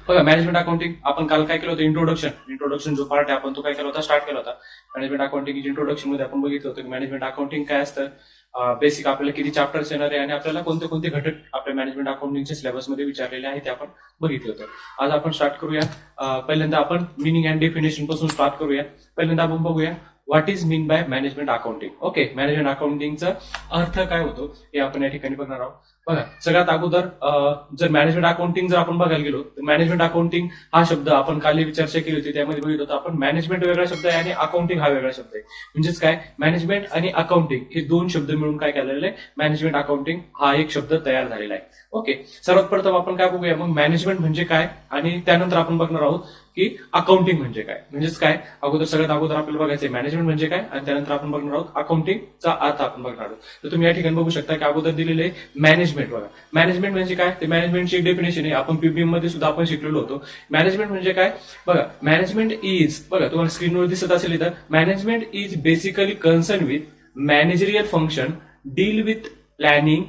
बघा management accounting आपण काल काय केलं होतं, इंट्रोडक्शन जो पार्ट आहे आपण तो काय केला होता, स्टार्ट केला होता. मॅनेजमेंट अकाउंटिंग इंट्रोडक्शन मध्ये आपण बघितलं होतं की मॅनेजमेंट अकाउंटिंग काय असतं, बेसिक आपल्याला किती चॅप्टर्स येणार आहे आणि आपल्याला कोणते कोणते घटक आपल्या मॅनेजमेंट अकाउंटिंगच्या सिलेबसमध्ये विचारलेले आहे ते आपण बघितलं होतं. आज आपण स्टार्ट करूया. पहिल्यांदा आपण मिनिंग अँड डेफिनेशन पासून स्टार्ट करूया. पहिल्यांदा आपण बघूया what is mean by management accounting. Okay, management अकाउंटिंगचा अर्थ काय होतो हे आपण या ठिकाणी बघणार आहोत. बघा सगळ्यात अगोदर जर मॅनेजमेंट अकाउंटिंग जर आपण बघायला गेलो तर मॅनेजमेंट अकाउंटिंग हा शब्द आपण काल चर्चा केली होती त्यामध्ये बघितलं होतं आपण, मॅनेजमेंट वेगळा शब्द आहे आणि अकाउंटिंग हा वेगळा शब्द आहे. म्हणजेच काय, मॅनेजमेंट आणि अकाउंटिंग हे दोन शब्द मिळून काय केलेलं आहे, मॅनेजमेंट अकाउंटिंग हा एक शब्द तयार झालेला आहे. ओके, सर्वात प्रथम आपण काय बघूया मग मॅनेजमेंट म्हणजे काय आणि त्यानंतर आपण बघणार आहोत की अकाउंटिंग म्हणजे काय. म्हणजेच काय, सगळ्यात अगोदर आपल्याला बघायचं मॅनेजमेंट म्हणजे काय आणि त्यानंतर आपण बघणार आहोत अकाउंटिंगचा अर्थ आपण बघणार आहोत. तर तुम्ही या ठिकाणी बघू शकता की अगोदर दिलेले मॅनेजमेंट. बघा मॅनेजमेंट म्हणजे काय, ते मॅनेजमेंटची एक डेफिनेशन आहे, आपण पीबीएम मध्ये सुद्धा आपण शिकलेलो होतो. मॅनेजमेंट म्हणजे काय, बघा मॅनेजमेंट इज, बघा तुम्हाला स्क्रीनवर दिसत असेल इथं, management is basically concern with managerial function, deal with planning,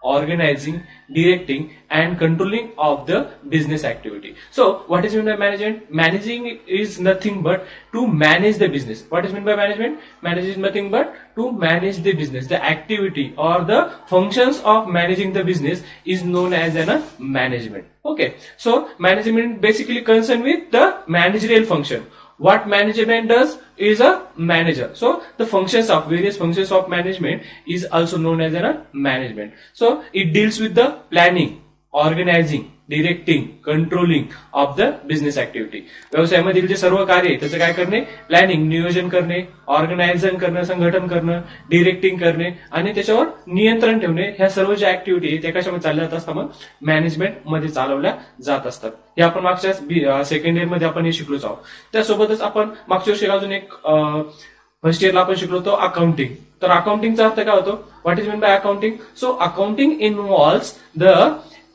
organizing, directing and controlling of the business activity. So what is meant by management? Managing is nothing but to manage the business. What is meant by management? Manage is nothing but to manage the business. The activity or the functions of managing the business is known as a management. Okay, so management basically concerned with the managerial function. What management does is a manager. So the various functions of management is also known as a management. So it deals with the planning, organizing, directing, controlling of the business activity. व्यवसायामधील जे सर्व कार्य आहे त्याचं काय करणे, planning नियोजन करणे, ऑर्गनायझन करणं, संघटन करणं, डिरेक्टिंग करणे आणि त्याच्यावर नियंत्रण ठेवणे, ह्या सर्व ज्या ऍक्टिव्हिटी आहे त्या कशामध्ये चालल्या जात असतात, मग मॅनेजमेंट मध्ये चालवल्या जात असतात. हे आपण मागच्या सेकंड इयर मध्ये आपण हे शिकलोच आहोत. त्यासोबतच आपण मागच्या वर्षी अजून एक फर्स्ट इयरला आपण शिकलो होतो अकाउंटिंग. तर अकाउंटिंगचा अर्थ काय होतो, what is mean by accounting? So accounting involves the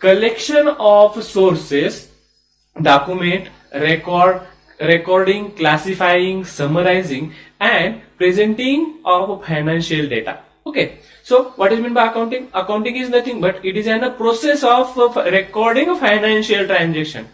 collection of sources, document, recording, classifying, summarizing and presenting of financial data. Okay, so what is meant by accounting? Accounting is nothing but it is a process of recording of financial transaction,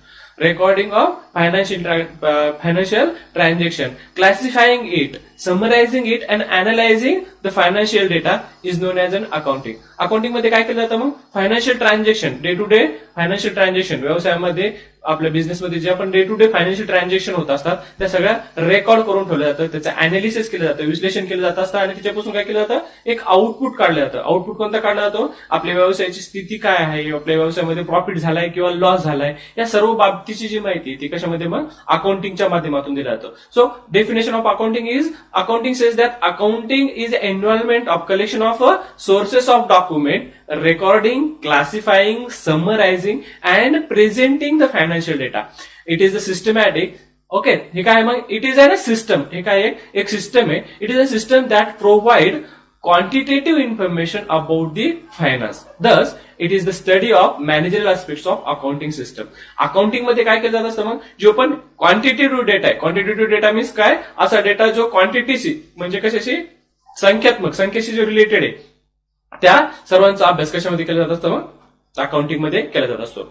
classifying it, summarizing it and analyzing the financial data is known as an accounting. Accounting मध्ये काय केलं जातं मग, financial transaction, day to day financial transaction, व्यवसायामध्ये आपल्या बिझनेसमध्ये जे आपण day to day financial transaction होत असतात त्या सगळ्या रेकॉर्ड करून ठेवलं जातं, त्याचं अनालिसिस केलं जातं, विश्लेषण केलं जात असतं आणि त्याच्यापासून काय केलं जातं, एक आउटपुट काढलं जातं. आउटपुट कोणता काढला जातो, आपल्या व्यवसायाची स्थिती काय आहे, आपल्या व्यवसायामध्ये प्रॉफिट झालाय किंवा लॉस झालाय, या सर्व बाबतीची जी माहिती ती कशामध्ये मग अकाउंटिंगच्या माध्यमातून दिलं जातं. So definition of accounting is, accounting says that accounting is involvement of collection of sources of document, recording, classifying, summarizing and presenting the financial data. It is the systematic. Okay, हे काय मग, इट इज अ सिस्टम, हे काय एक system आहे. It is a system that provide quantitative information about the finance. Thus, it is the study of managerial aspects of accounting system. Accounting मध्ये काय केलं जात असतं मग, जो पण क्वांटिटेटिव्ह डेटा आहे, क्वांटिटेटिव्ह डेटा मीन्स काय, असा डेटा जो क्वांटिटीशी म्हणजे कशाशी, संख्येशी जो रिलेटेड आहे, त्या सर्वांचा अभ्यास कशामध्ये केला जात असतो, मग अकाउंटिंग मध्ये केला जात असतो.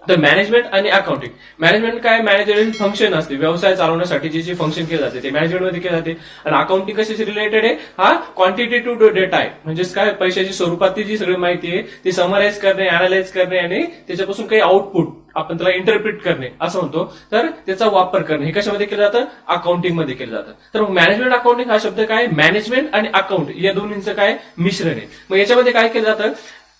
तर मॅनेजमेंट आणि अकाउंटिंग, मॅनेजमेंट काय, मॅनेजरियल फंक्शन असते, व्यवसाय चालवण्यासाठी जे फंक्शन केले जाते ते मॅनेजमेंट मध्ये केले जाते. आणि अकाउंटिंग कशाशी रिलेटेड आहे, हा क्वांटिटेटिव्ह डेटा आहे, म्हणजेच काय, पैशाची स्वरूपातली जी सगळी माहिती आहे ती समराईज करणे, अनालाइज करणे आणि त्याच्यापासून काही आउटपुट आपण त्याला इंटरप्रिट करणे असं म्हणतो, तर त्याचा वापर करणे, हे कशामध्ये केलं जातं, अकाउंटिंग मध्ये केलं जातं. तर मग मॅनेजमेंट अकाउंटिंग हा शब्द काय, मॅनेजमेंट आणि अकाउंट या दोन्हींचं काय मिश्रण आहे. मग याच्यामध्ये काय केलं जातं,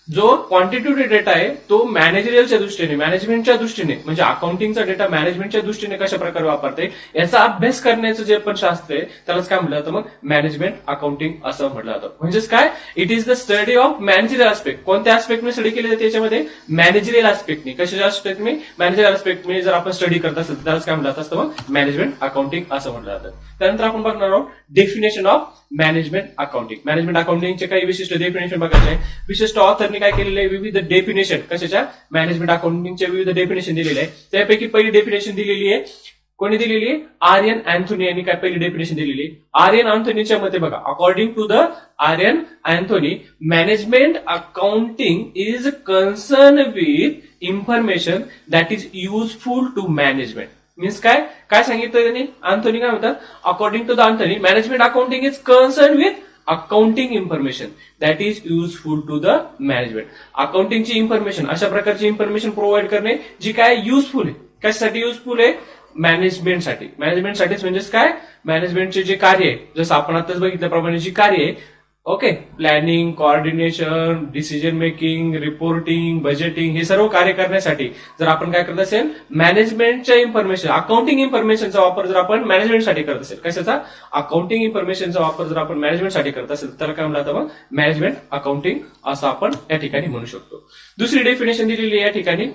जो क्वांटिटेटिव्ह डेटा आहे तो मॅनेजरियलच्या दृष्टीने, मॅनेजमेंटच्या दृष्टीने, म्हणजे अकाउंटिंगचा डेटा मॅनेजमेंटच्या दृष्टीने कशा प्रकारे वापरते याचा अभ्यास करण्याचं जे पण शास्त्र आहे त्यालाच काय म्हटलं जातं, मग मॅनेजमेंट अकाउंटिंग असं म्हटलं जातं. म्हणजेच काय, it is the study of managerial aspect. कोणत्या आस्पेक्टने स्टडी केली जाते याच्यामध्ये, मॅनेजरियल आस्पेक्टने. कशाच्या आस्पेक्टने, मॅनेजरियल आस्पेक्टने जर आपण स्टडी करत असेल त्यालाच काय म्हटलं असतं, मग मॅनेजमेंट अकाउंटिंग असं म्हटलं जातं. त्यानंतर आपण बघणार आहोत definition of management accounting. Management अकाउंटिंगचे काही विशिष्ट डेफिनेशन बघायचे आहे. विशिष्ट ऑथरने काय केलेलं आहे, विविध डेफिनेशन कशाच्या, मॅनेजमेंट अकाउंटिंगच्या विविध डेफिनेशन दिलेले आहे. त्यापैकी पहिली डेफिनेशन दिलेली आहे, कोणी दिलेली आहे, आर्यन अँथोनी यांनी काय पहिली डेफिनेशन दिलेली आहे. आर्यन अँथोनीच्या मते बघा, according to the Aryan Anthony, management accounting is concern with information that is useful to management. Means काय काय सांगितलं त्यांनी, अँथोनी काय म्हणतात, according to the Anthony management accounting is concern with accounting information that is useful to the management. अकाउंटिंगची information, अशा प्रकारची information provide करणे जी काय युजफुल आहे. कशासाठी युजफुल आहे, मॅनेजमेंटसाठी. मॅनेजमेंटसाठीच म्हणजेच काय, मॅनेजमेंटचे जे कार्य आहे, जसं आपण आताच बघितल्याप्रमाणे जी कार्य आहे, okay, planning, coordination, decision making, reporting, budgeting, हे सर्व कार्य करण्यासाठी जर आपण काय करत असेल, मॅनेजमेंटच्या इन्फॉर्मेशन, अकाउंटिंग इन्फॉर्मेशनचा वापर जर आपण मॅनेजमेंटसाठी करत असेल, कशाचा, अकाउंटिंग इन्फॉर्मेशनचा वापर जर आपण मॅनेजमेंटसाठी करत असेल तर काय म्हणतात मग मॅनेजमेंट अकाउंटिंग असं आपण या ठिकाणी म्हणू शकतो. दुसरी डेफिनेशन दिलेली या ठिकाणी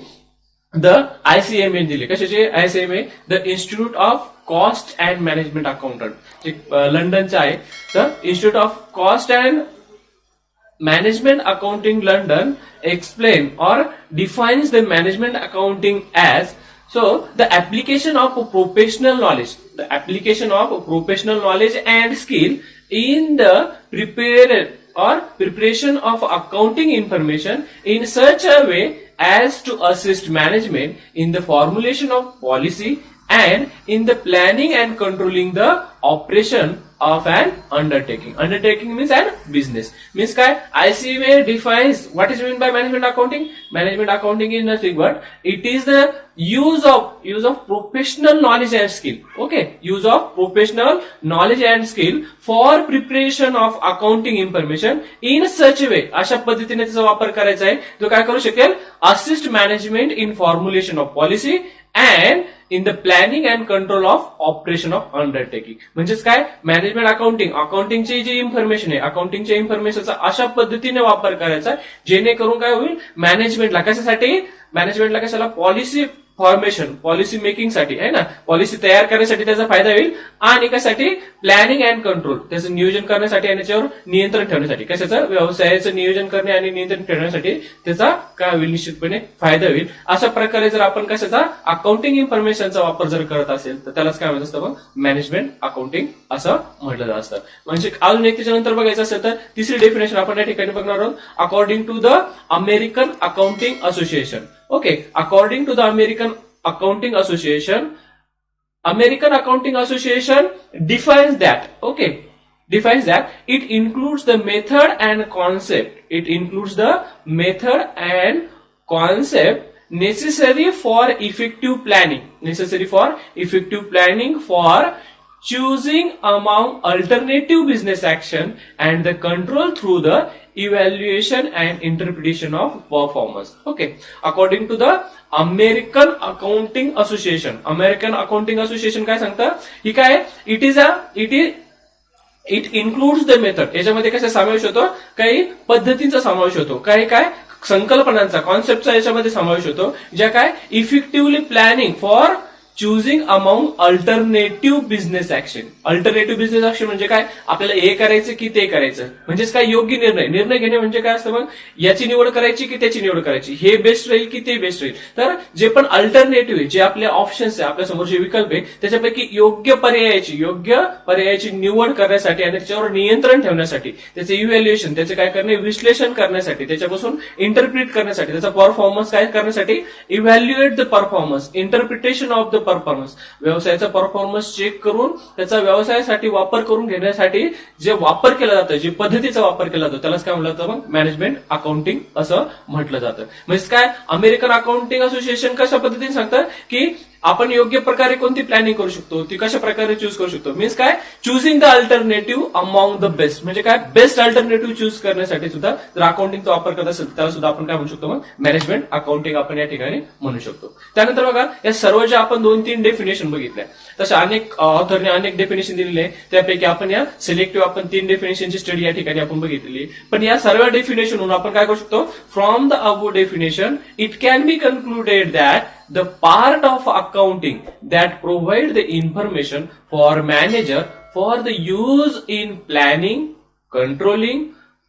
द ICMA दिली. कशाचे ICMA, the institute of cost and management accountant, जे लंडनचं आहे. तर institute of cost and management accounting London explain और defines the management accounting as the application of professional knowledge, the application of professional knowledge and skill in the preparation of accounting information in such a way as to assist management in the formulation of policy and in the planning and controlling the operation of an undertaking. Undertaking means an business. Means काय, ICMA defines what is meant by management accounting. Management accounting is nothing but it is the use of professional knowledge and skill. Okay, use of professional knowledge and skill for preparation of accounting information in such a way. अशा पद्धतीने त्याचा वापर करायचा आहे जो काय करू शकेल, assist management in formulation of policy and in the planning and control of operation of undertaking. म्हणजेच काय, मॅनेजमेंट अकाउंटिंगची जी इन्फॉर्मेशन आहे, अकाउंटिंगच्या इन्फॉर्मेशनचा अशा पद्धतीने वापर करायचा जेणेकरून काय होईल, मॅनेजमेंटला कशाला, पॉलिसी फॉर्मेशन, पॉलिसी मेकिंग साठी आहे ना, पॉलिसी तयार करण्यासाठी त्याचा फायदा होईल, आणि कशासाठी, प्लॅनिंग अँड कंट्रोल, त्याचं नियोजन करण्यासाठी आणि त्याच्यावर नियंत्रण ठेवण्यासाठी. कशाचं, व्यवसायाचं नियोजन करणे आणि नियंत्रण ठेवण्यासाठी त्याचा काय होईल, निश्चितपणे फायदा होईल. अशा प्रकारे जर आपण कशाचा, अकाउंटिंग इन्फॉर्मेशनचा वापर जर करत असेल तर त्यालाच काय म्हणत असतं, मग मॅनेजमेंट अकाउंटिंग असं म्हटलं जात असतं. म्हणजे अजून एक त्याच्यानंतर बघायचं असेल तर तिसरी डेफिनेशन आपण या ठिकाणी बघणार आहोत, according to the American accounting association. Okay, according to the American Accounting Association defines that it includes the method and concept. It includes the method and concept necessary for effective planning for choosing among alternative business action and the control through the evaluation and interpretation of performance. Okay, according to the American Accounting Association काय सांगतं, ही काय, it includes the method. याच्यामध्ये कशा समावेश होतो, काही पद्धतींचा समावेश होतो, काही काय संकल्पनांचा, कॉन्सेप्टचा याच्यामध्ये समावेश होतो, ज्या काय effectively planning for चुझिंग among alternative business action. Alternative business action म्हणजे काय, आपल्याला हे करायचं की ते करायचं, म्हणजेच काय, योग्य निर्णय घेणे म्हणजे काय असतं, मग याची निवड करायची की त्याची निवड करायची, हे बेस्ट राहील की ते बेस्ट राहील. तर जे पण अल्टरनेटिव्ह आहे, जे आपले ऑप्शन्स आहे, आपल्या समोर जे विकल्प आहे, त्याच्यापैकी योग्य पर्यायाची निवड करण्यासाठी आणि त्याच्यावर नियंत्रण ठेवण्यासाठी, त्याचे इव्हॅल्युएशन, त्याचे काय करणे, विश्लेषण करण्यासाठी, त्याच्यापासून इंटरप्रिट करण्यासाठी, त्याचा परफॉर्मन्स काय करण्यासाठी, evaluate the performance, interpretation of the performance, व्यवसायाचा परफॉर्मन्स चेक करून त्याचा व्यवसायासाठी वापर करून घेण्यासाठी जे वापर केला जातं, जे पद्धतीचा वापर केला जातो, त्यालाच काय म्हटलं जातं, मग मॅनेजमेंट अकाउंटिंग असं म्हटलं जातं. म्हणजे काय, अमेरिकन अकाउंटिंग असोसिएशन कशा पद्धतीने सांगतं की आपण योग्य प्रकारे कोणती प्लॅनिंग करू शकतो, ती कशा प्रकारे चूज करू शकतो. मीन्स काय, चुझिंग the alternative among the best, म्हणजे काय, बेस्ट अल्टरनेटिव्ह चूज करण्यासाठी सुद्धा जर अकाउंटिंगचा वापर करत असेल त्याला सुद्धा आपण काय म्हणू शकतो, मग मॅनेजमेंट अकाउंटिंग आपण या ठिकाणी म्हणू शकतो. त्यानंतर बघा, या सर्व ज्या आपण 2-3 डेफिनेशन बघितल्या, तशा अनेक ऑथरने अनेक डेफिनेशन दिलेले आहे, त्यापैकी आपण या सिलेक्टिव्ह आपण 3 डेफिनेशनची स्टडी या ठिकाणी आपण बघितलेली. पण या सर्व डेफिनेशनवरून आपण काय करू शकतो, from the above definition it can be concluded that the part of accounting that provide the information for manager for the use in planning, controlling,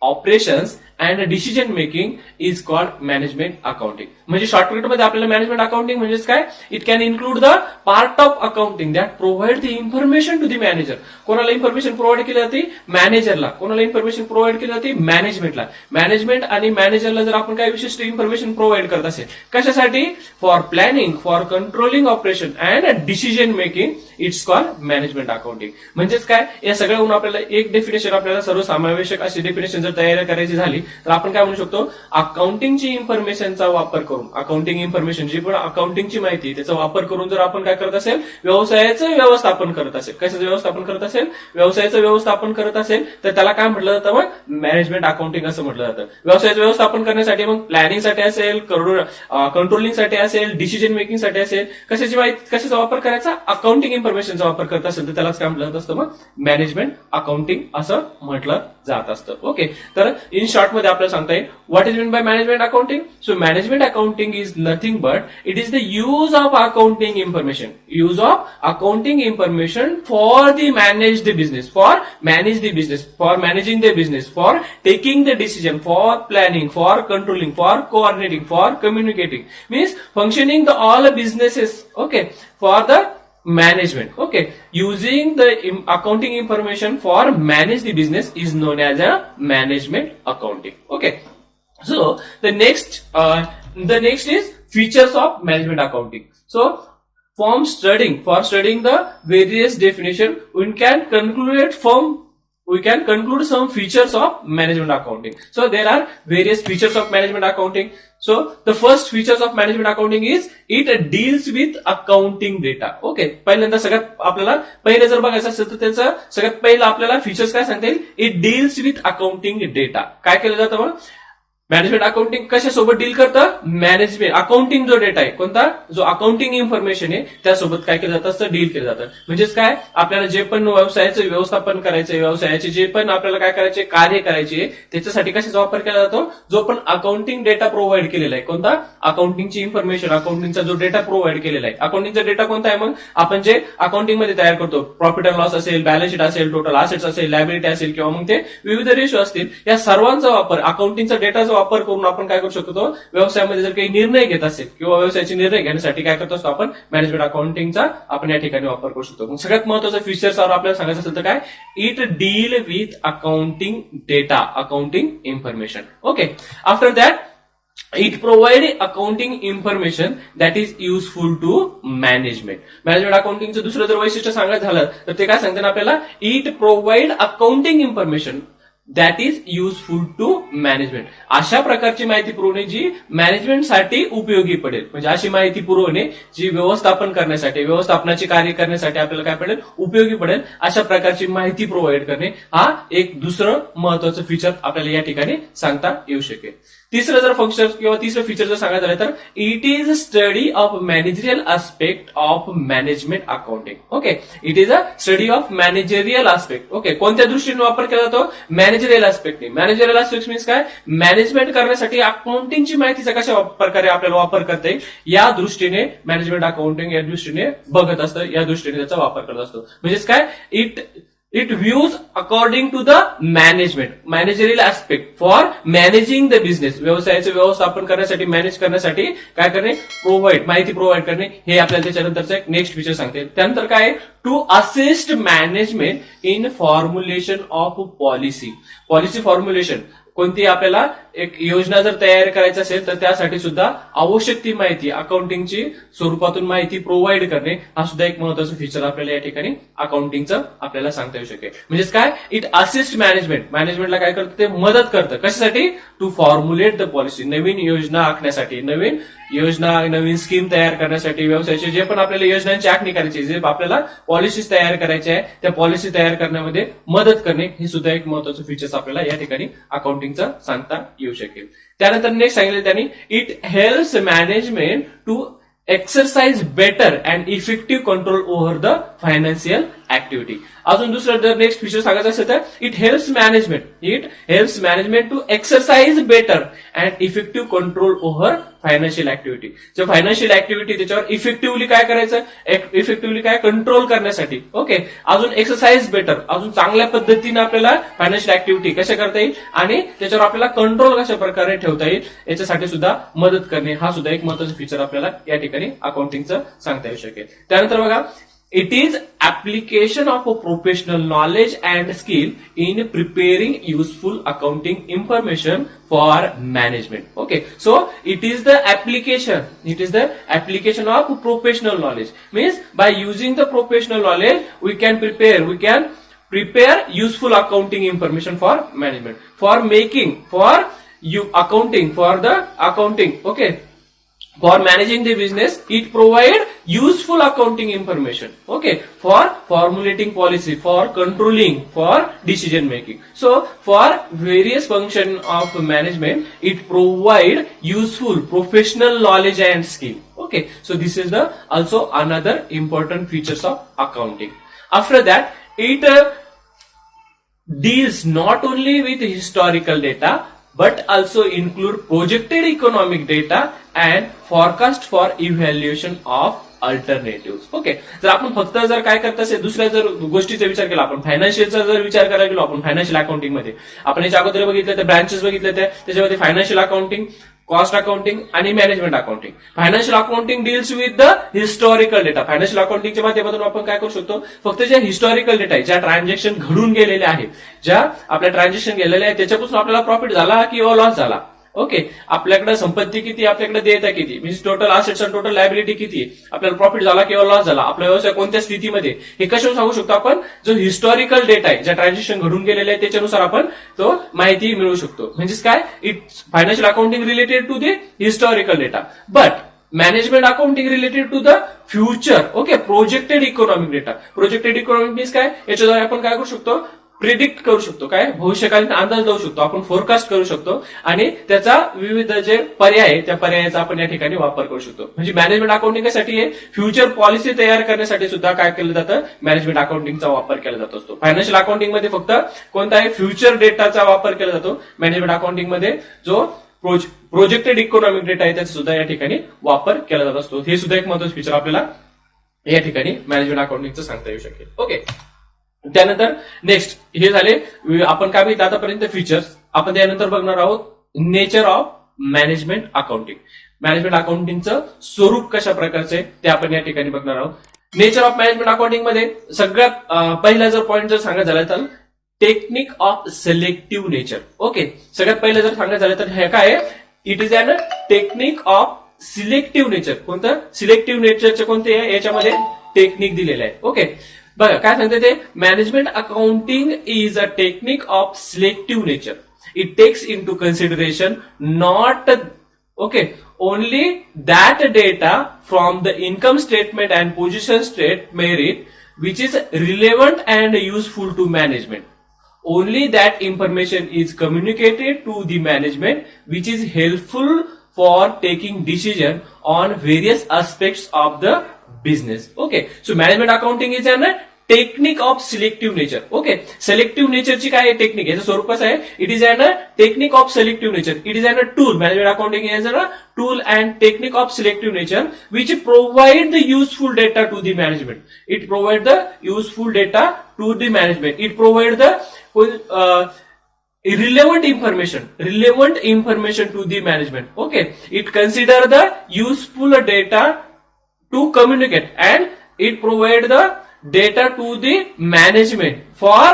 operations and decision making is called management accounting. म्हणजे shortcut मध्ये आपल्याला management accounting म्हणजे काय, it can include the part of accounting that provide the information to the manager. कोणाला information provide केली जाते, मॅनेजरला. कोणाला इन्फॉर्मेशन प्रोव्हाइड केली जाते, मॅनेजमेंटला. मॅनेजमेंट आणि मॅनेजरला जर आपण काही विशिष्ट इन्फॉर्मेशन प्रोव्हाइड करत असेल, कशासाठी, for planning, for controlling operation and decision making, it's called management accounting. म्हणजेच काय, या सगळ्याहून आपल्याला एक डेफिनेशन, आपल्याला सर्वसमावेशक अशी डेफिनेशन जर तयार करायची झाली तर आपण काय म्हणू शकतो, अकाउंटिंगची इन्फॉर्मेशनचा वापर करून, अकाउंटिंग इन्फॉर्मेशन जी पण अकाउंटिंगची माहिती त्याचा वापर करून जर आपण काय करत असेल, व्यवसायाचं व्यवस्थापन करत असेल. कशाचं व्यवस्थापन करत असेल, व्यवसायाचं व्यवस्थापन करत असेल तर त्याला काय म्हटलं जातं, मग मॅनेजमेंट अकाउंटिंग असं म्हटलं जातं. व्यवसायाचं व्यवस्थापन करण्यासाठी मग प्लॅनिंगसाठी असेल, कंट्रोलिंगसाठी असेल, डिसिजन मेकिंगसाठी असेल, कशाचा वापर करायचा, अकाउंटिंग इन्फॉर्मेशनचा वापर करत असेल तर त्यालाच काय म्हटलं जात असतं, मग मॅनेजमेंट अकाउंटिंग असं म्हटलं जात असतं. ओके, तर इन शॉर्ट मध्ये आपल्याला सांगता येईल what is mean by management accounting. So management accounting is nothing but it is the use of accounting information, use of accounting information for the manage the business, for manage the business, for managing the business, for taking the decision, for planning, for controlling, for coordinating, for communicating, means functioning the all businesses. Okay, for the management. Okay, using the accounting information for manage the business is known as a management accounting. Okay, so the next is features of management accounting. So for studying the various definition, we can conclude some features of management accounting. So there are various features of management accounting. So the first features of management accounting is it deals with accounting data. Okay, पहिल्यांदा सगळ्यात आपल्याला पहिले जर बघायचं असेल तर त्याचं सगळ्यात पहिलं आपल्याला फीचर्स काय सांगता येईल, it deals with accounting data. काय केलं जातं मग, मॅनेजमेंट अकाउंटिंग कशासोबत डील करतं, मॅनेजमेंट अकाउंटिंग जो डेटा आहे कोणता, जो अकाउंटिंग इन्फॉर्मेशन आहे त्यासोबत काय केलं जातं असतं, डील केलं जातं. म्हणजेच काय, आपल्याला जे पण व्यवसायाचं व्यवस्थापन करायचंय, व्यवसायाचे जे पण आपल्याला काय करायचे, कार्य करायचे, त्याच्यासाठी कशाचा वापर केला जातो, जो पण अकाउंटिंग डेटा प्रोव्हाइड केलेला आहे, कोणता, अकाउंटिंगची इन्फॉर्मेशन, अकाउंटिंगचा जो डेटा प्रोव्हाइड केलेला आहे. अकाउंटिंगचा डेटा कोणता आहे, मग आपण जे अकाउंटिंग मध्ये तयार करतो, प्रॉफिट अँड लॉस असेल, बॅलन्स शीट असेल, टोटल असेट्स असेल, लायबिलिटी असेल, किंवा मग ते विविध रेशो असतील, या सर्वांचा वापर, अकाउंटिंगचा डेटाचा वापर करून आपण काय करू शकतो, व्यवसायामध्ये जर काही निर्णय घेत असेल किंवा व्यवसायाचे निर्णय घेण्यासाठी काय करत असतो आपण, मॅनेजमेंट अकाउंटिंगचा आपण या ठिकाणी वापर करू शकतो. सगळ्यात महत्त्वाचं फीचर्स आपल्याला सांगायचं असेल तर काय, it deal with accounting data, accounting information. Okay, after that it provide accounting information that is useful to management. Management अकाउंटिंगचं दुसरं जर वैशिष्ट्य सांगायचं झालं तर ते काय सांगतात आपल्याला, it provide accounting information that is useful to management. अशा प्रकारची माहिती पुरवणे जी मॅनेजमेंटसाठी उपयोगी पडेल. म्हणजे अशी माहिती पुरवणे जी व्यवस्थापन करण्यासाठी, व्यवस्थापनाची कार्य करण्यासाठी आपल्याला काय पडेल, उपयोगी पडेल. अशा प्रकारची माहिती प्रोव्हाइड करणे हा एक दुसरं महत्वाचं फीचर आपल्याला या ठिकाणी सांगता येऊ शकेल. तिसरं जर फंक्शन किंवा तिसरं फीचर जर सांगायचं झालं तर it is study of managerial aspect of management accounting. Okay, it is a study of managerial aspect. Okay, कोणत्या दृष्टीने वापर केला जातो, managerial aspect. Managerial aspect means काय, मॅनेजमेंट करण्यासाठी अकाउंटिंगची माहितीचा कशा प्रकारे आपल्याला वापर करता येईल या दृष्टीने मॅनेजमेंट अकाउंटिंग या दृष्टीने बघत असतं, या दृष्टीने त्याचा वापर करत असतो. म्हणजेच काय, it views according to the management, managerial aspect for managing the business. व्यवसायाचं व्यवस्थापन करण्यासाठी, मॅनेज करण्यासाठी काय करणे, माहिती प्रोव्हाइड करणे, हे आपल्याला त्याच्यानंतरचं एक नेक्स्ट फीचर सांगते. त्यानंतर काय, to assist management in formulation of policy formulation. कोणती आपल्याला एक योजना जर तयार करायची असेल तर त्यासाठी सुद्धा आवश्यक ती माहिती अकाउंटिंगची स्वरूपातून माहिती प्रोव्हाइड करणे हा सुद्धा एक महत्वाचं फीचर आपल्याला या ठिकाणी अकाउंटिंगचं आपल्याला सांगता येऊ शकेल. म्हणजेच काय, इट असिस्ट मॅनेजमेंटला काय करतं, ते मदत करतं. कशासाठी, टू फॉर्म्युलेट द पॉलिसी, नवीन योजना आखण्यासाठी, नवीन योजना, नवीन स्कीम तयार करण्यासाठी, व्यवसायाचे जे पण आपल्याला योजनांची आखणी करायची, जे आपल्याला पॉलिसीज तयार करायची आहे त्या पॉलिसी तयार करण्यामध्ये मदत करणे हे सुद्धा एक महत्वाचं फीचर्स आपल्याला या ठिकाणी अकाउंटिंगचं सांगता येऊ शकेल. त्यानंतर नेक्स्ट सांगितलं त्यांनी, it helps management to exercise better and effective control over the financial activity. अजून दुसरं जर नेक्स्ट फीचर सांगायचं असेल तर it helps management to exercise better and effective control over financial activity. जो फायनान्शियल ऍक्टिव्हिटी त्याच्यावर इफेक्टिव्हली काय करायचं, इफेक्टिव्हली काय कंट्रोल करण्यासाठी. ओके, अजून एक्सरसाइज बेटर, अजून चांगल्या पद्धतीने आपल्याला फायनान्शियल ऍक्टिव्हिटी कशा करता येईल आणि त्याच्यावर आपल्याला कंट्रोल कशा प्रकारे ठेवता येईल याच्यासाठी सुद्धा मदत करणे, हा सुद्धा एक महत्त्वाचा फीचर आपल्याला या ठिकाणी अकाउंटिंगचं सांगता येऊ शकेल. त्यानंतर बघा, it is application of a professional knowledge and skill in preparing useful accounting information for management. Okay, so it is the application of professional knowledge. Means by using the professional knowledge we can prepare useful accounting information for management, for the accounting. Okay, for managing the business, it provide useful accounting information. Okay, for formulating policy, for controlling, for decision making. So for various function of management, it provide useful professional knowledge and skill. Okay, so this is the also another important features of accounting. After that, it deals not only with historical data but also include projected economic data and forecast for evaluation of alternative. Okay, जर आपण फक्त जर काय करत असेल दुसऱ्या जर गोष्टीचा विचार केला, आपण फायनान्शियलचा जर विचार करायला गेलो, आपण फायनान्शियल अकाउंटिंग मध्ये आपण याच्या अगोदर बघितलं त्या ब्रांचेस बघितले त्याच्यामध्ये फायनान्शियल अकाउंटिंग, कॉस्ट अकाउंटिंग आणि management accounting. Financial accounting deals with the historical data. Financial अकाउंटिंगच्या माध्यमातून आपण काय करू शकतो, फक्त ज्या हिस्टॉरिकल डेटा आहे, ज्या ट्रान्झॅक्शन घडून गेलेले आहे, ज्या आपल्या ट्रान्झॅक्शन गेलेल्या आहे त्याच्यापासून आपल्याला प्रॉफिट झाला किंवा लॉस झाला. ओके, आपल्याकडे संपत्ती किती, आपल्याकडे देयता किती, म्हणजे टोटल असेट्स आणि टोटल लायबिलिटी किती, आपल्याला प्रॉफिट झाला किंवा लॉस झाला, आपला व्यवसाय कोणत्या स्थितीमध्ये, हे कशावर सांगू शकतो आपण, जो हिस्टॉरिकल डेटा आहे, ज्या ट्रान्झॅक्शन घडून गेलेले आहे त्याच्यानुसार आपण तो माहिती मिळवू शकतो. म्हणजेच काय, it's financial accounting related to the historical data, but management accounting related to the future. Okay, projected economic data. Projected economic means काय, याच्याद्वारे आपण काय करू शकतो, प्रिडिक्ट करू शकतो, काय भविष्यकालीन अंदाज लावू शकतो, आपण फोरकास्ट करू शकतो आणि त्याचा विविध जे पर्याय आहे त्या पर्यायाचा आपण या ठिकाणी वापर करू शकतो. म्हणजे मॅनेजमेंट अकाउंटिंग साठी आहे, फ्युचर पॉलिसी तयार करण्यासाठी सुद्धा काय केलं जातं, मॅनेजमेंट अकाउंटिंगचा वापर केला जात असतो. फायनान्शियल अकाउंटिंग मध्ये फक्त कोणता आहे, फ्युचर डेटाचा वापर केला जातो. मॅनेजमेंट अकाउंटिंग मध्ये जो प्रोजेक्टेड इकॉनॉमिक डेटा आहे त्याचा सुद्धा या ठिकाणी वापर केला जात असतो. हे सुद्धा एक महत्त्वाचं फीचर आपल्याला या ठिकाणी मॅनेजमेंट अकाउंटिंगचं सांगता येऊ शकेल. ओके, त्यानंतर नेक्स्ट हे झाले आपण काय बघितलं आतापर्यंत फीचर्स. आपण त्यानंतर बघणार आहोत nature of management accounting. Management अकाउंटिंगचं स्वरूप कशा प्रकारचं आहे ते आपण या ठिकाणी बघणार आहोत. नेचर ऑफ मॅनेजमेंट अकाउंटिंग मध्ये सगळ्यात पहिला जर पॉईंट जर सांगायचं झालं तर technique of selective nature. Okay, सगळ्यात पहिलं जर सांगायचं झालं तर हे काय आहे, it is an technique of selective nature. कोणतं सिलेक्टिव्ह नेचरचे कोणते आहे, याच्यामध्ये टेक्निक दिलेलं आहे. ओके, बघा काय सांगते ते, management accounting is a technique of selective nature. It takes into consideration not only that data from the income statement and position statement which is relevant and useful to management. Only that information is communicated to the management which is helpful for taking decision on various aspects of the business. Okay, so management accounting is an technique of selective nature. Okay, selective नेचरची काय technique, याचं स्वरूप कसं आहे, it is an technique of selective nature. It is an tool. Management accounting is an tool and technique of selective nature which provide the useful data to the management. It provide the useful data to the management. It provide the relevant information to the management. Okay, it consider the useful data to communicate and it provide the data to the management for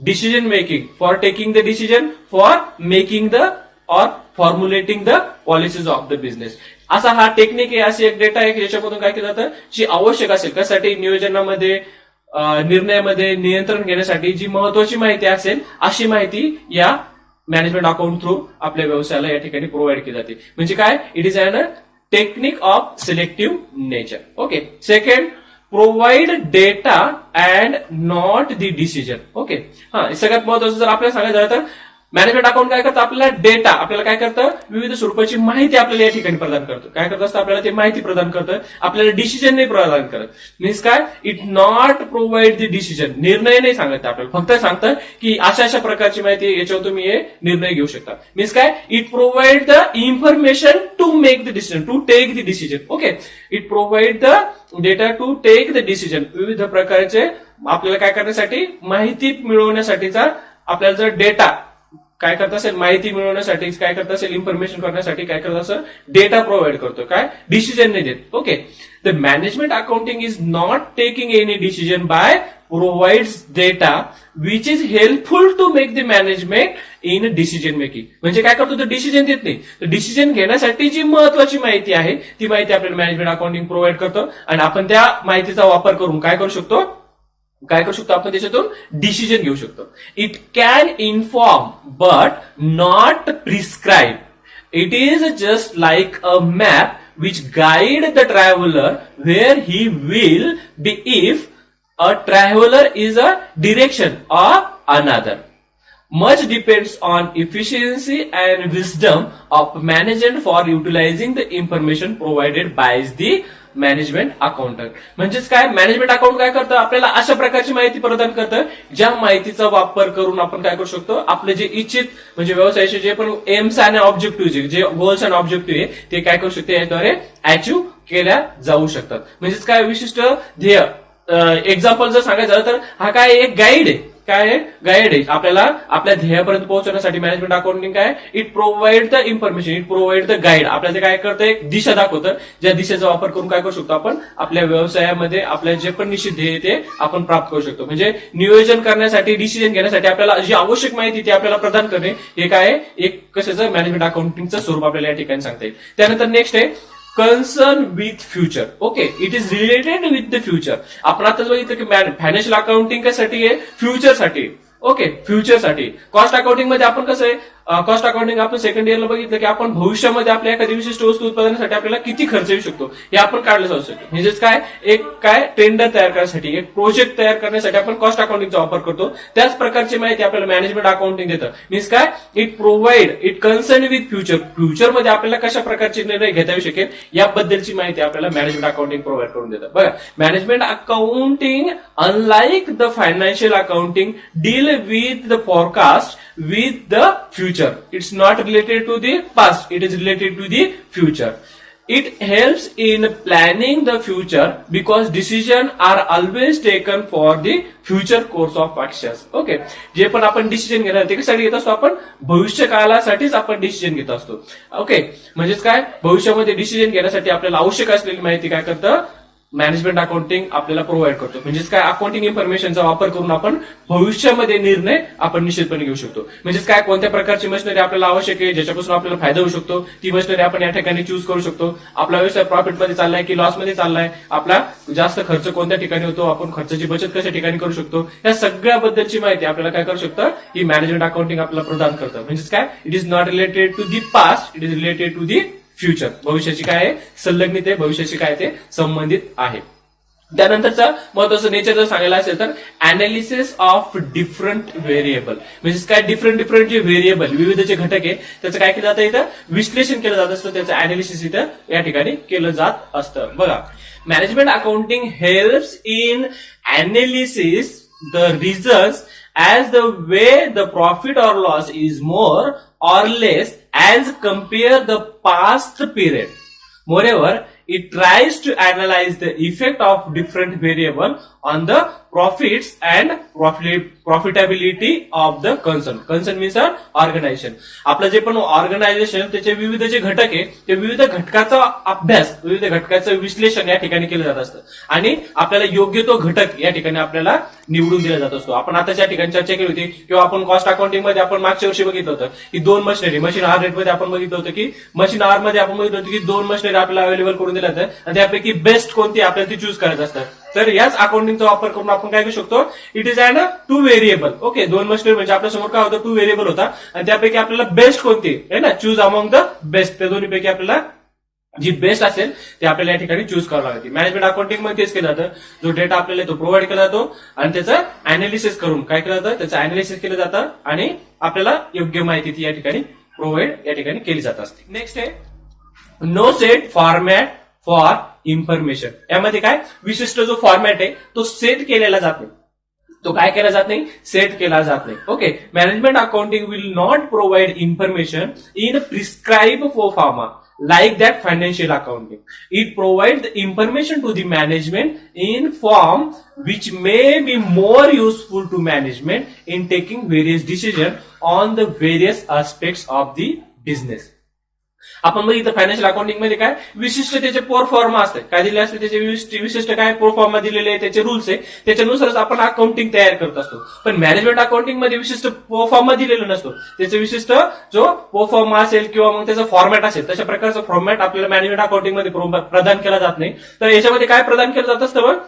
decision making, for taking the decision, for making the or formulating the policies of the business. असा हा technique आहे, अशी एक data आहे ज्याच्यामधून काय केलं जातं, जी आवश्यक असेल कशासाठी, नियोजनामध्ये, निर्णयामध्ये, नियंत्रण घेण्यासाठी जी महत्वाची माहिती असेल अशी माहिती या मॅनेजमेंट अकाउंट थ्रू आपल्या व्यवसायाला या ठिकाणी प्रोव्हाइड केली जाते. म्हणजे काय, it is an technique of selective nature. Okay, second, provide data and not the decision. Okay, हा सगळ्यात महत्वाचं जर आपल्याला सांगायचं झालं तर मॅनेजमेंट अकाउंट काय करतं, आपल्याला डेटा, आपल्याला काय करतं, विविध स्वरूपाची माहिती आपल्याला या ठिकाणी प्रदान करतं. काय करत असतं, आपल्याला ते माहिती प्रदान करतं, आपल्याला डिसिजन नाही प्रदान करत. मीन्स काय, it not provide the decision, निर्णय नाही सांगत आपल्याला, फक्त सांगतं की अशा अशा प्रकारची माहिती, याच्यावर तुम्ही हे निर्णय घेऊ शकता. मीन्स काय, it provide the information to make the decision, to take the decision. Okay, it provide the data to take the decision. विविध प्रकारचे आपल्याला काय करण्यासाठी, माहिती मिळवण्यासाठीचा आपल्याला जर डेटा काय करत असेल, माहिती मिळवण्यासाठी काय करत असेल, इन्फॉर्मेशन करण्यासाठी काय करत असेल, डेटा प्रोव्हाइड करतो, काय डिसिजन नाही देत. Okay, the management accounting is not taking any decision by provides data which is helpful to make the management in decision making. म्हणजे काय करतो, तो डिसिजन देत नाही, तर डिसिजन घेण्यासाठी जी महत्वाची माहिती आहे ती माहिती आपल्याला मॅनेजमेंट अकाउंटिंग प्रोव्हाइड करतो, आणि आपण त्या माहितीचा वापर करून काय करू शकतो, आपण त्याच्यातून डिसिजन घेऊ शकतो. It can inform but not prescribe. It is just like a map which guide the traveller where he will be if a traveller is a direction or another. Much depends on efficiency and wisdom of management for utilizing the information provided by the management accountant. म्हणजेच काय, management account काय करतं, आपल्याला अशा प्रकारची माहिती प्रदान करतं ज्या माहितीचा वापर करून आपण काय करू शकतो, आपले जे इच्छित म्हणजे व्यवसायाचे जे पण एम्स आणि ऑब्जेक्टिव्ह, जे गोल्स आणि ऑब्जेक्टिव्ह आहे ते काय करू शकते, याद्वारे अचीव्ह केल्या जाऊ शकतात. म्हणजेच काय, विशिष्ट ध्येय. एक्झाम्पल जर सांगायचं झालं तर हा काय एक गाईड आहे, काय आहे, गाईड आहे आपल्याला आपल्या ध्येयापर्यंत पोहोचवण्यासाठी. मॅनेजमेंट अकाउंटिंग काय, it provide the information, it provide the guide. आपल्याला काय करतं, एक दिशा दाखवतं, ज्या दिशेचा वापर करून काय करू शकतो, आपण आपल्या व्यवसायामध्ये आपल्या जे पण निश्चित ध्येय ते आपण प्राप्त करू शकतो. म्हणजे नियोजन करण्यासाठी, डिसिजन घेण्यासाठी आपल्याला जी आवश्यक माहिती ती आपल्याला प्रदान करणे, हे काय आहे, एक कशाचं मॅनेजमेंट अकाउंटिंगचं स्वरूप आपल्याला या ठिकाणी सांगता येईल. त्यानंतर नेक्स्ट आहे concern with future. Okay, it is related with the future. आपण आता बघितलं की फायनान्शियल अकाउंटिंग कशासाठी आहे, फ्युचरसाठी. ओके, फ्युचरसाठी. कॉस्ट अकाउंटिंग मध्ये आपण कसं आहे, कॉस्ट अकाउंटिंग आपण सेकंड इयरला बघितलं की आपण भविष्यामध्ये आपल्या एखादी विशिष्ट वस्तू उत्पादनासाठी आपल्याला किती खर्च येऊ शकतो हे आपण काढलं जाऊ शकतो. म्हणजेच काय, एक काय टेंडर तयार करण्यासाठी, एक प्रोजेक्ट तयार करण्यासाठी आपण कॉस्ट अकाउंटिंगचा वापर करतो. त्याच प्रकारची माहिती आपल्याला मॅनेजमेंट अकाउंटिंग देतं. मीन्स काय, it provide, it concern with future. फ्युचरमध्ये आपल्याला कशा प्रकारचे निर्णय घेता येऊ शकेल याबद्दलची माहिती आपल्याला मॅनेजमेंट अकाउंटिंग प्रोव्हाइड करून देतं. बघा, management accounting unlike the financial accounting deal with the forecast with the future. It's not related to the past, it is related to the future. It helps in planning the future because decisions are always taken for the future course of actions. Okay, जे पण आपण decision घेणार ते कशासाठी घेत असतो, आपण भविष्य काळासाठीच आपण डिसिजन घेत असतो. ओके, म्हणजेच काय, भविष्यामध्ये डिसिजन घेण्यासाठी आपल्याला आवश्यक असलेली माहिती काय करतं, मॅनेजमेंट अकाउंटिंग आपल्याला प्रोव्हाइड करतो. म्हणजेच काय, अकाउंटिंग इन्फॉर्मेशनचा वापर करून आपण भविष्यामध्ये निर्णय आपण निश्चितपणे घेऊ शकतो. म्हणजेच काय, कोणत्या प्रकारची मशिनरी आपल्याला आवश्यक आहे, ज्याच्यापासून आपल्याला फायदा होऊ शकतो, ती मशिनरी आपण या ठिकाणी चूज करू शकतो. आपला व्यवसाय प्रॉफिटमध्ये चाललाय की लॉसमध्ये चाललाय, आपला जास्त खर्च कोणत्या ठिकाणी होतो, आपण खर्चाची बचत कशा ठिकाणी करू शकतो, या सगळ्याबद्दलची माहिती आपल्याला काय करू शकतं, ही मॅनेजमेंट अकाउंटिंग आपल्याला प्रदान करतं. म्हणजेच काय, it is not related to the past, it is related to the future. भविष्याची काय आहे, संलग्नित, भविष्याची काय ते संबंधित आहे. त्यानंतरचा महत्वाचं नेचर जर सांगायला असेल तर अनालिसिस ऑफ डिफरंट व्हेरिएबल. म्हणजे काय, डिफरंट जे व्हेरिएबल, विविध जे घटक आहे त्याचं काय केलं जातं, इथं विश्लेषण केलं जात असतं, त्याचं अनालिसिस इथं या ठिकाणी केलं जात असतं. बघा, management accounting helps in analysis the results as the way the profit or loss is more or less as compare the past period. Moreover, it tries to analyze the effect of different variable on the profits and profitability of the concern. Concern means organisation. आपलं जे पण organisation त्याचे विविध जे घटक आहे ते विविध घटकाचा अभ्यास, विविध घटकाचं विश्लेषण या ठिकाणी केलं जात असतं आणि आपल्याला योग्य तो घटक या ठिकाणी आपल्याला निवडून दिला जात असतो. आपण आता ज्या ठिकाणी चर्चा केली होती किंवा आपण कॉस्ट अकाउंटिंग मध्ये आपण मागच्या वर्षी बघितलं होतं की दोन मशिनरी, मशीन आर रेट मध्ये आपण बघितलं होतं की मशीन आर मध्ये आपण बघितलं होतं की दोन मशिनरी आपल्याला अवेलेबल करून दिल्या जातात आणि त्यापैकी बेस्ट कोणती आपल्याला ती चूज करायचं असतं. तर याच अकाउंटिंगचा वापर करून आपण काय करू शकतो, it is and two variable. Okay, दोन मशिनरी म्हणजे आपल्या समोर काय होतं, टू व्हेरिएबल होता आणि त्यापैकी आपल्याला बेस्ट कोणती आहे ना, चूज अमॉंग द बेस्ट. त्या दोन्हीपैकी आपल्याला जी बेस्ट असेल ते आपल्याला या ठिकाणी चूज करावं लागते. मॅनेजमेंट अकाउंटिंग मध्ये तेच केलं जातं, जो डेटा आपल्याला तो प्रोव्हाइड केला जातो आणि त्याचं अनालिसिस करून काय केलं जातं, त्याचं अनालिसिस केलं जातं आणि आपल्याला योग्य माहिती ती या ठिकाणी प्रोव्हाइड या ठिकाणी केली जात असते. नेक्स्ट आहे no set format for information. यामध्ये काय विशिष्ट जो फॉर्मॅट आहे तो सेट केलेला जात नाही, तो काय केला जात नाही, सेट केला जात नाही. Okay, management accounting will not provide information in prescribe फॉर्मा like that financial accounting. It provides the information to the management in form which may be more useful to management in taking various decisions on the various aspects of the business. आपण बघितलं financial accounting मध्ये काय विशिष्ट त्याचे proforma असते, काय दिले असते त्याचे विशिष्ट काय प्रोफॉर्मा दिलेले आहे, त्याचे रूल्स आहे, त्याच्यानुसारच आपण अकाउंटिंग तयार करत असतो. पण मॅनेजमेंट अकाउंटिंग मध्ये विशिष्ट प्रोफॉर्मा दिलेला नसतो, त्याचे विशिष्ट जो प्रोफॉर्मा असेल किंवा मग त्याचा फॉर्मॅट असेल तशा प्रकारचा फॉर्मॅट आपल्याला मॅनेजमेंट अकाउंटिंग मध्ये प्रदान केला जात नाही. तर याच्यामध्ये काय प्रदान केलं जात असतं,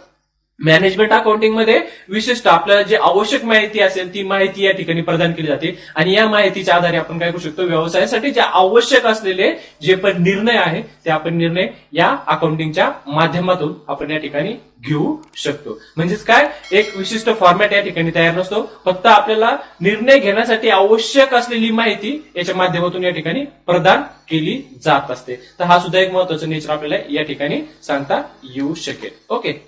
मॅनेजमेंट अकाउंटिंग मध्ये विशिष्ट आपल्याला जे आवश्यक माहिती असेल ती माहिती या ठिकाणी प्रदान केली जाते आणि या माहितीच्या आधारे आपण काय करू शकतो, व्यवसायासाठी जे आवश्यक असलेले जे पण निर्णय आहे ते आपण निर्णय या अकाउंटिंगच्या माध्यमातून आपण या ठिकाणी घेऊ शकतो. म्हणजेच काय एक विशिष्ट फॉर्मॅट या ठिकाणी तयार नसतो, फक्त आपल्याला निर्णय घेण्यासाठी आवश्यक असलेली माहिती याच्या माध्यमातून या ठिकाणी प्रदान केली जात असते. तर हा सुद्धा एक महत्वाचा नेचर आपल्याला या ठिकाणी सांगता येऊ शकेल. ओके,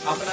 आपण